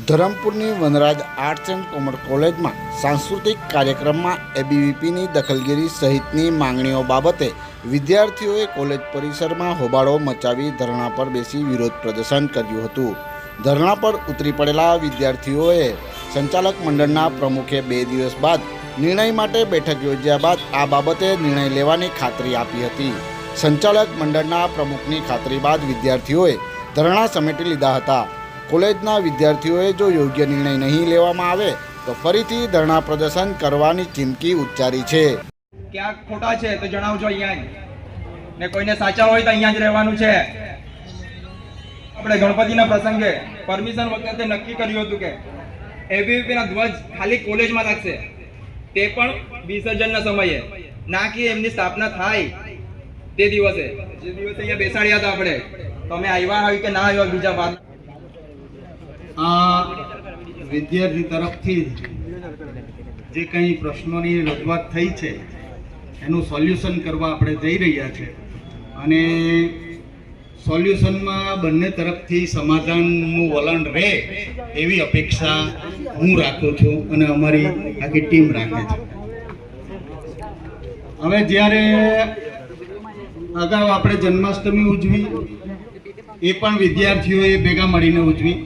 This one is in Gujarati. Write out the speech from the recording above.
ધરમપુરની વનરાજ આર્ટ્સ એન્ડ કોમર્સ કોલેજમાં સાંસ્કૃતિક કાર્યક્રમમાં એબીવીપીની દખલગીરી સહિતની માંગણીઓ બાબતે વિદ્યાર્થીઓએ કોલેજ પરિસરમાં હોબાળો મચાવી ધરણા પર બેસી વિરોધ પ્રદર્શન કર્યું હતું. ધરણા પર ઉતરી પડેલા વિદ્યાર્થીઓએ સંચાલક મંડળના પ્રમુખે 2 દિવસ બાદ નિર્ણય માટે બેઠક યોજ્યા બાદ આ બાબતે નિર્ણય લેવાની ખાતરી આપી હતી. સંચાલક મંડળના પ્રમુખની ખાતરી બાદ વિદ્યાર્થીઓએ ધરણા સમેટી લીધા હતા. કોલેજના વિદ્યાર્થીઓએ જો યોગ્ય નિર્ણય નહીં લેવામાં આવે તો ફરીથી ધરણા પ્રદર્શન કરવાની ચીમકી ઉચ્ચારી છે. ક્યાં ખોટા છે તો જણાવજો અહીંયા જ, ને કોઈને સાચા હોય તો અહીંયા જ રહેવાનું છે. આપણે ગણપતિના પ્રસંગે પરમિશન વખતે નક્કી કર્યું હતું કે એબીવીપીના ધ્વજ ખાલી કોલેજમાં લાગશે, તે પણ વિસર્જનના સમયે, ના કે એમની સ્થાપના થાય તે દિવસે. જે દિવસે અહીંયા બેસાડ્યા હતા આપણે, તમે આવ્યા હોય કે ના આવ્યા બીજા વાત. આ વિદ્યાર્થી તરફથી જે કંઈ પ્રશ્નોની રજૂઆત થઈ છે એનું સોલ્યુશન કરવા આપણે જઈ રહ્યા છે, અને સોલ્યુશનમાં બંને તરફથી સમાધાનનું વલણ રહે એવી અપેક્ષા હું રાખું છું અને અમારી આખી ટીમ રાખે છે. હવે જ્યારે અગાઉ આપણે જન્માષ્ટમી ઉજવી, એ પણ વિદ્યાર્થીઓએ ભેગા મળીને ઉજવી,